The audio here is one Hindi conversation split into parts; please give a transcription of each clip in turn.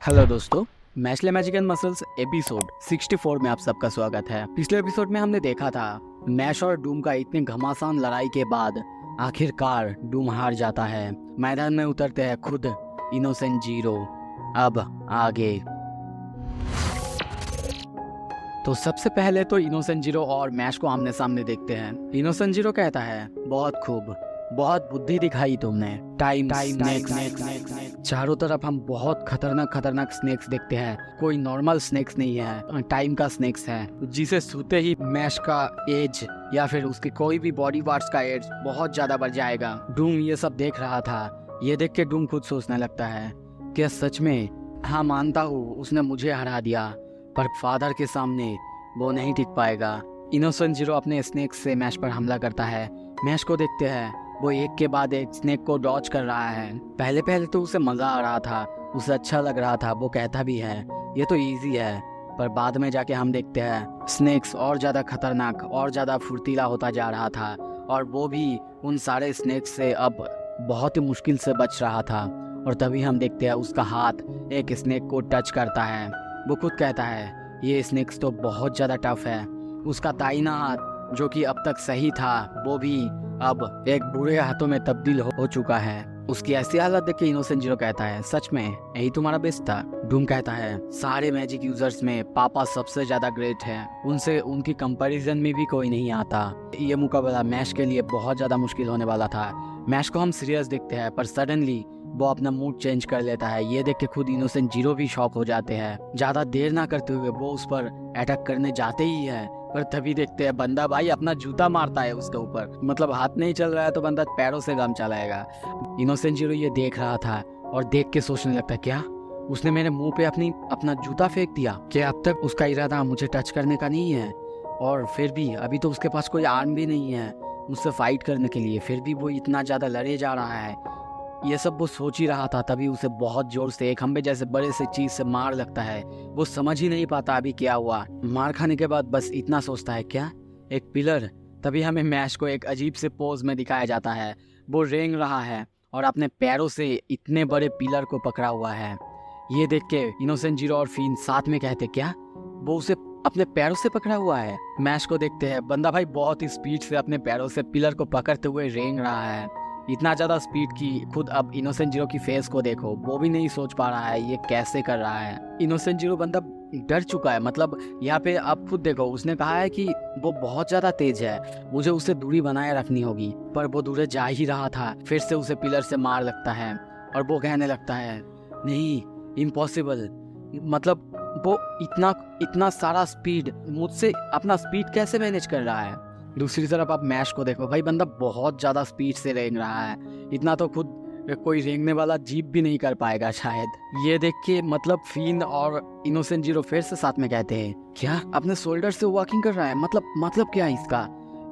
हेलो दोस्तों, Mashle magic and muscles episode 64 में आप सबका स्वागत है। पिछले एपिसोड में हमने देखा था मैश और डूम का इतनी घमासान लड़ाई के बाद आखिरकार डूम हार जाता है। मैदान में उतरते हैं खुद इनोसेंट जीरो। अब आगे तो सबसे पहले तो इनोसेंट जीरो और मैश को आमने सामने देखते हैं। इनोसेंट जीरो कहता है, बहुत खूब, बहुत बुद्धि दिखाई तुमने। टाइम स्नेक्स चारों तरफ हम बहुत खतरनाक स्नेक्स देखते हैं। कोई नॉर्मल स्नेक्स नहीं है, टाइम का स्नेक्स है, जिसे छूते ही मैश का एज या फिर उसके कोई भी बॉडी पार्ट्स का एज बहुत ज्यादा बढ़ जाएगा। डूम ये सब देख रहा था। ये देख के डूम खुद सोचने लगता है, क्या सच में? हाँ, मानता हूँ उसने मुझे हरा दिया, पर फादर के सामने वो नहीं टिक पाएगा। इनोसेंट जीरो अपने स्नेक से मैश पर हमला करता है। मैश को देखते हैं, वो एक के बाद एक स्नेक को डॉज कर रहा है। पहले तो उसे मजा आ रहा था, उसे अच्छा लग रहा था, वो कहता भी है ये तो इजी है। पर बाद में जाके हम देखते हैं स्नेक्स और ज्यादा खतरनाक और ज्यादा फुर्तीला होता जा रहा था, और वो भी उन सारे स्नेक्स से अब बहुत ही मुश्किल से बच रहा था। और तभी हम देखते हैं उसका हाथ एक स्नेक को टच करता है। वो खुद कहता है ये स्नेक्स तो बहुत ज़्यादा टफ है। उसका दाहिना हाथ जो कि अब तक सही था, वो भी अब एक बुरे हाथों में तब्दील हो चुका है। उसकी ऐसी हालत देख के इनोसेंट जीरो कहता है, सच में यही तुम्हारा बेस्ट था? डूम कहता है, सारे मैजिक यूजर्स में पापा सबसे ज्यादा ग्रेट है, उनसे उनकी कंपैरिजन में भी कोई नहीं आता। ये मुकाबला मैश के लिए बहुत ज्यादा मुश्किल होने वाला था। मैश को हम सीरियस देखते हैं, पर सडनली वो अपना मूड चेंज कर लेता है। ये देख के खुद इनोसेंट जीरो भी शॉक हो जाते हैं। ज्यादा देर ना करते हुए वो उस पर अटैक करने जाते ही है, पर तभी देखते हैं बंदा भाई अपना जूता मारता है उसके ऊपर। मतलब हाथ नहीं चल रहा है तो बंदा पैरों से काम चलाएगा। इनोसेंट जीरो ये देख रहा था और देख के सोचने लगता है, क्या उसने मेरे मुंह पे अपना जूता फेंक दिया? क्या अब तक उसका इरादा मुझे टच करने का नहीं है? और फिर भी अभी तो उसके पास कोई आर्म भी नहीं है मुझसे फाइट करने के लिए, फिर भी वो इतना ज्यादा लड़े जा रहा है। ये सब वो सोच ही रहा था, तभी उसे बहुत जोर से एक खंबे जैसे बड़े से चीज से मार लगता है। वो समझ ही नहीं पाता अभी क्या हुआ। मार खाने के बाद बस इतना सोचता है, क्या एक पिलर? तभी हमें मैश को एक अजीब से पोज में दिखाया जाता है। वो रेंग रहा है और अपने पैरों से इतने बड़े पिलर को पकड़ा हुआ है। ये देख के इनोसेंट जीरो और फिन साथ में कहते, क्या वो उसे अपने पैरों से पकड़ा हुआ है? मैश को देखते हैं, बंदा भाई बहुत ही स्पीड से अपने पैरों से पिलर को पकड़ते हुए रेंग रहा है। इतना ज्यादा स्पीड की खुद अब इनोसेंट जीरो की फेस को देखो, वो भी नहीं सोच पा रहा है ये कैसे कर रहा है। इनोसेंट जीरो बंदा डर चुका है। मतलब यहाँ पे आप खुद देखो, उसने कहा है कि वो बहुत ज्यादा तेज है, मुझे उससे दूरी बनाए रखनी होगी, पर वो दूर जा ही रहा था। फिर से उसे पिलर से मार लगता है और वो कहने लगता है, नहीं, इम्पॉसिबल। मतलब वो इतना सारा स्पीड, मुझसे अपना स्पीड कैसे मैनेज कर रहा है? दूसरी तरफ आप मैश को देखो, भाई बंदा बहुत ज्यादा स्पीड से रेंग रहा है। इतना तो खुद कोई रेंगने वाला जीप भी नहीं कर पाएगा शायद। ये देख के मतलब फिन और इनोसेंट जीरो फिर से साथ में कहते हैं, क्या अपने शोल्डर से वॉकिंग कर रहा है? मतलब क्या है इसका?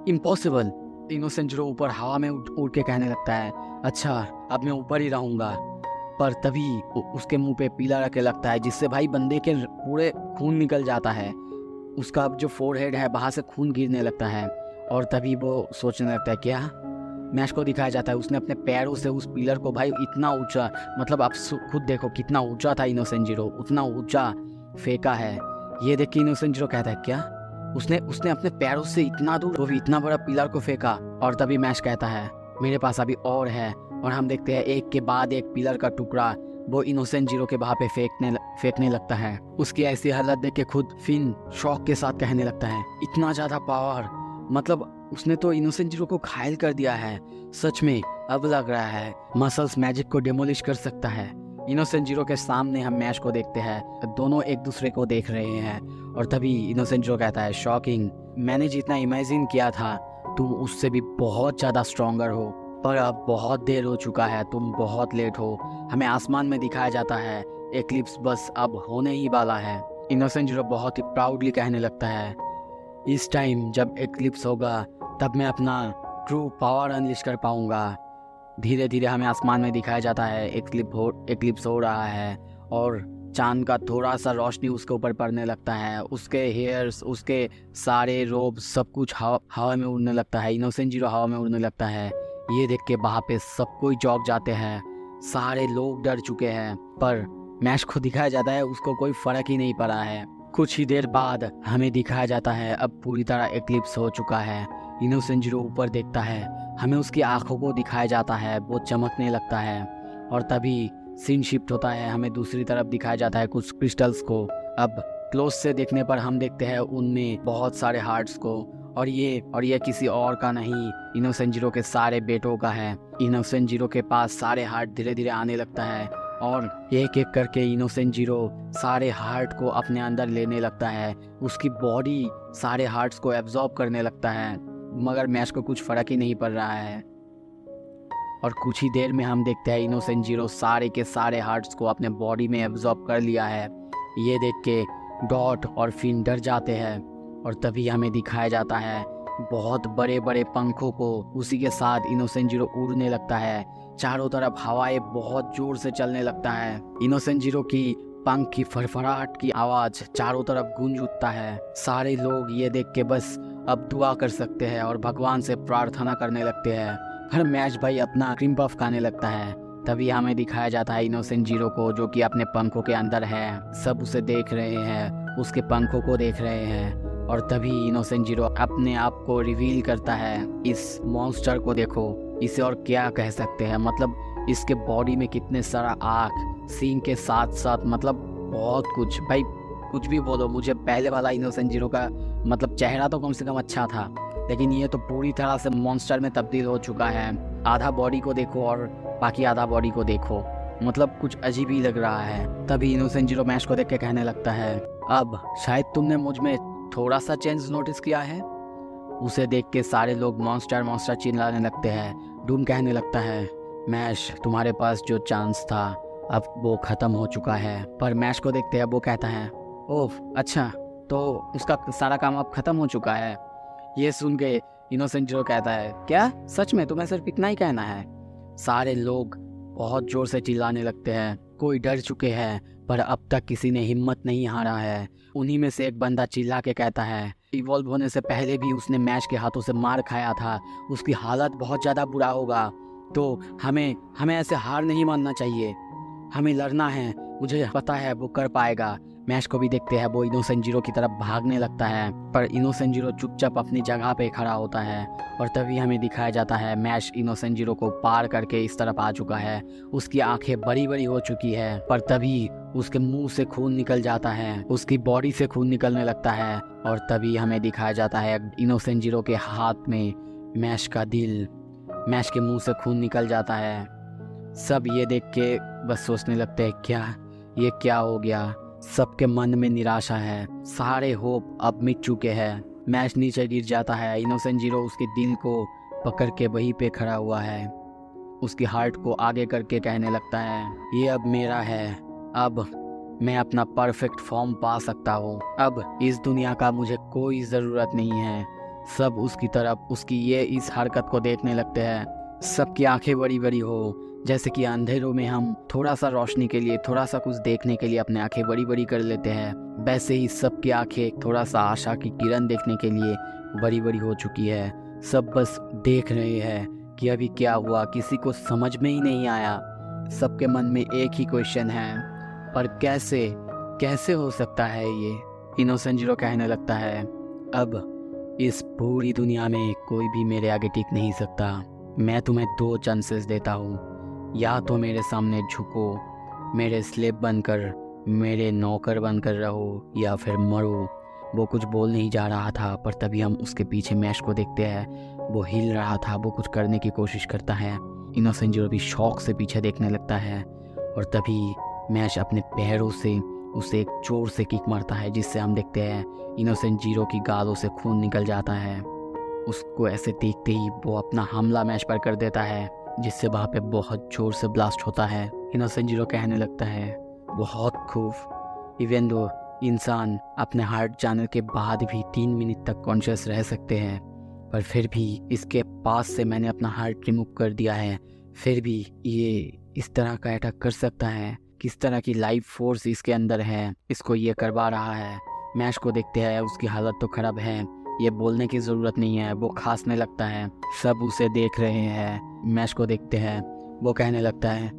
इम्पॉसिबल। इनोसेंट जीरो ऊपर हवा में उड़ के कहने लगता है, अच्छा अब मैं ऊपर ही रहूंगा। पर तभी उसके मुंह पे पीला रखे लगता है, जिससे भाई बंदे के पूरे खून निकल जाता है। उसका जो फोरहेड है वहां से खून गिरने लगता है। और तभी वो सोचने लगता है, क्या? मैश को दिखाया जाता है उसने अपने पैरों से उस पिलर को भाई इतना ऊंचा, मतलब आप खुद देखो कितना ऊंचा था इनोसेंट जीरो, उतना ऊंचा फेंका है। ये देख के इनोसेंट जीरो कहता है, क्या उसने अपने पैरों से इतना दूर, वो भी इतना बड़ा पिलर को फेंका? और तभी मैश कहता है, मेरे पास अभी और है। और हम देखते हैं एक के बाद एक पिलर का टुकड़ा वो इनोसेंट जीरो के वहां पे फेंकने लगता है। उसकी ऐसी हालत देख के खुद फिन शौक के साथ कहने लगता है, इतना ज्यादा पावर, मतलब उसने तो इनोसेंट जीरो को घायल कर दिया है। सच में अब लग रहा है मसल्स मैजिक को डेमोलिश कर सकता है। इनोसेंट जीरो के सामने हम मैश को देखते हैं, दोनों एक दूसरे को देख रहे हैं। और तभी इनोसेंट जीरो कहता है, शॉकिंग, मैंने जितना इमेजिन किया था तुम उससे भी बहुत ज्यादा स्ट्रॉन्गर हो, पर अब बहुत देर हो चुका है, तुम बहुत लेट हो। हमें आसमान में दिखाया जाता है एक्लिप्स बस अब होने ही वाला है। इनोसेंट जीरो बहुत ही प्राउडली कहने लगता है, इस टाइम जब एक्लिप्स होगा तब मैं अपना ट्रू पावर अनलिश कर पाऊंगा। धीरे धीरे हमें आसमान में दिखाया जाता है एक्लिप्स हो रहा है और चांद का थोड़ा सा रोशनी उसके ऊपर पड़ने लगता है। उसके हेयर्स, उसके सारे रोब, सब कुछ हवा में उड़ने लगता है। इनोसेंट जीरो हवा में उड़ने लगता है। ये देख के वहाँ पे सब कोई चौंक जाते हैं। सारे लोग डर चुके हैं, पर मैश को दिखाया जाता है उसको कोई फर्क ही नहीं पड़ा है। कुछ ही देर बाद हमें दिखाया जाता है अब पूरी तरह एक्लिप्स हो चुका है। इनोसेंट जीरो ऊपर देखता है, हमें उसकी आंखों को दिखाया जाता है, वो चमकने लगता है और तभी सीन शिफ्ट होता है। हमें दूसरी तरफ दिखाया जाता है कुछ क्रिस्टल्स को। अब क्लोज से देखने पर हम देखते हैं उनमें बहुत सारे हार्ट्स को और ये किसी और का नहीं, इनोसेंट जीरो के सारे बेटों का है। इनोसेंट जीरो के पास सारे हार्ट धीरे धीरे आने लगता है और एक एक करके इनोसेंट जीरो सारे हार्ट को अपने अंदर लेने लगता है। उसकी बॉडी सारे हार्ट्स को एब्जॉर्ब करने लगता है, मगर मैश को कुछ फर्क ही नहीं पड़ रहा है। और कुछ ही देर में हम देखते हैं इनोसेंट जीरो सारे के सारे हार्ट्स को अपने बॉडी में एब्जॉर्ब कर लिया है। ये देख के डॉट और फिन डर जाते हैं और तभी हमें दिखाया जाता है बहुत बड़े बड़े पंखों को। उसी के साथ इनोसेंट जीरो उड़ने लगता है, चारों तरफ हवाएं बहुत जोर से चलने लगता है। इनोसेंट जीरो की पंख की फड़फड़ाहट की आवाज चारों तरफ गूंज उठता है। सारे लोग ये देख के बस अब दुआ कर सकते हैं और भगवान से प्रार्थना करने लगते हैं। हर मैच भाई अपना क्रीम पफ खाने लगता है। तभी हमें दिखाया जाता है इनोसेंट जीरो को जो कि अपने पंखों के अंदर है। सब उसे देख रहे हैं, उसके पंखों को देख रहे हैं और तभी इनोसेंट जीरो अपने आप को रिवील करता है। इस मॉन्स्टर को देखो, इसे और क्या कह सकते हैं, मतलब इसके बॉडी में कितने सारा आँख, सींग के साथ साथ मतलब बहुत कुछ। भाई कुछ भी बोलो, मुझे पहले वाला इनोसेंट जीरो का मतलब चेहरा तो कम से कम अच्छा था, लेकिन ये तो पूरी तरह से मॉन्स्टर में तब्दील हो चुका है। आधा बॉडी को देखो और बाकी आधा बॉडी को देखो, मतलब कुछ अजीब ही लग रहा है। तभी इनोसेंट जीरो मैश को देख के कहने लगता है, अब शायद तुमने मुझ में थोड़ा सा चेंज नोटिस किया है। उसे देख के सारे लोग मॉन्स्टर मॉन्स्टर चिल्लाने लगते हैं। डूम कहने लगता है, मैश तुम्हारे पास जो चांस था अब वो ख़त्म हो चुका है। पर मैश को देखते हैं वो कहता है, ओह अच्छा, तो उसका सारा काम अब ख़त्म हो चुका है। ये सुन के इनोसेंट जीरो कहता है, क्या सच में तुम्हें सिर्फ इतना ही कहना है। सारे लोग बहुत ज़ोर से चिल्लाने लगते हैं। कोई डर चुके हैं पर अब तक किसी ने हिम्मत नहीं हारा है। उन्हीं में से एक बंदा चिल्ला के कहता है, इवॉल्व होने से पहले भी उसने मैश के हाथों से मार खाया था, उसकी हालत बहुत ज़्यादा बुरा होगा। तो हमें ऐसे हार नहीं मानना चाहिए, हमें लड़ना है। मुझे पता है वो कर पाएगा। मैश को भी देखते हैं वो इनोसेंट जीरो की तरफ भागने लगता है, पर इनोसेंट जीरो चुपचाप अपनी जगह पे खड़ा होता है। और तभी हमें दिखाया जाता है मैश इनोसेंट जीरो को पार करके इस तरफ आ चुका है। उसकी आंखें बड़ी बड़ी हो चुकी है, पर तभी उसके मुंह से खून निकल जाता है, उसकी बॉडी से खून निकलने लगता है। और तभी हमें दिखाया जाता है इनोसेंट जीरो के हाथ में मैश का दिल। मैश के मुंह से खून निकल जाता है। सब ये देख के बस सोचने लगते हैं, ये क्या हो गया। सबके मन में निराशा है, सारे होप अब मिट चुके हैं। मैश नीचे गिर जाता है। इनोसेंट जीरो उसके दिल को पकड़ के वहीं पे खड़ा हुआ है, उसकी हार्ट को आगे करके कहने लगता है, ये अब मेरा है, अब मैं अपना परफेक्ट फॉर्म पा सकता हूँ। अब इस दुनिया का मुझे कोई ज़रूरत नहीं है। सब उसकी तरफ उसकी इस हरकत को देखने लगते हैं। सबकी आंखें बड़ी बड़ी हो, जैसे कि अंधेरों में हम थोड़ा सा रोशनी के लिए, थोड़ा सा कुछ देखने के लिए अपने आंखें बड़ी बड़ी कर लेते हैं, वैसे ही सबकी आंखें थोड़ा सा आशा की किरण देखने के लिए बड़ी बड़ी हो चुकी है। सब बस देख रहे हैं कि अभी क्या हुआ, किसी को समझ में ही नहीं आया। सबके मन में एक ही क्वेश्चन है, पर कैसे हो सकता है ये। इनोसेंट जीरो कहने लगता है, अब इस पूरी दुनिया में कोई भी मेरे आगे टिक नहीं सकता। मैं तुम्हें 2 चांसेस देता हूँ, या तो मेरे सामने झुको, मेरे स्लेव बनकर, मेरे नौकर बनकर रहो, या फिर मरो। वो कुछ बोल नहीं जा रहा था, पर तभी हम उसके पीछे मैश को देखते हैं। वो हिल रहा था, वो कुछ करने की कोशिश करता है। इनोसेंट जीरो भी शौक से पीछे देखने लगता है और तभी मैश अपने पैरों से उसे एक जोर से किक मारता है, जिससे हम देखते हैं इनोसेंट जीरो की गालों से खून निकल जाता है। उसको ऐसे देखते ही वो अपना हमला मैश पर कर देता है, जिससे वहाँ पे बहुत जोर से ब्लास्ट होता है। इनोसेंट जीरो कहने लगता है, बहुत खूब। इवन दो इंसान अपने हार्ट जाने के बाद भी 3 मिनट तक कॉन्शियस रह सकते हैं, पर फिर भी इसके पास से मैंने अपना हार्ट रिमूव कर दिया है, फिर भी ये इस तरह का अटैक कर सकता है। किस तरह की लाइफ फोर्स इसके अंदर है, इसको ये करवा रहा है। मैश को देखते हैं, उसकी हालत तो खराब है, ये बोलने की ज़रूरत नहीं है, वो खांसने लगता है। सब उसे देख रहे हैं। मैश को देखते हैं, वो कहने लगता है,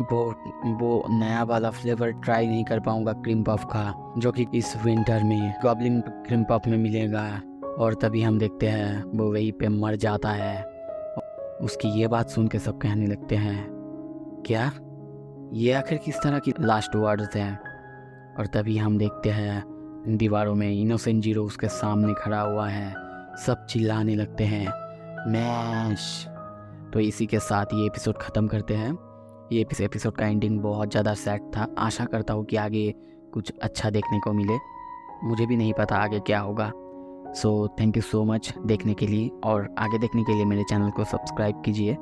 वो नया वाला फ्लेवर ट्राई नहीं कर पाऊंगा क्रीम पफ का, जो कि इस विंटर में गॉब्लिन क्रीम पफ में मिलेगा। और तभी हम देखते हैं वो वहीं पे मर जाता है। उसकी ये बात सुन के सब कहने लगते हैं, क्या ये आखिर किस तरह की लास्ट वर्ड्स हैं। और तभी हम देखते हैं दीवारों में इनोसेंट जीरो उसके सामने खड़ा हुआ है। सब चिल्लाने लगते हैं, मैश। तो इसी के साथ ये एपिसोड ख़त्म करते हैं। ये एपिसोड का एंडिंग बहुत ज़्यादा सैड था। आशा करता हूँ कि आगे कुछ अच्छा देखने को मिले। मुझे भी नहीं पता आगे क्या होगा। So thank you so much देखने के लिए, और आगे देखने के लिए मेरे चैनल को सब्सक्राइब कीजिए।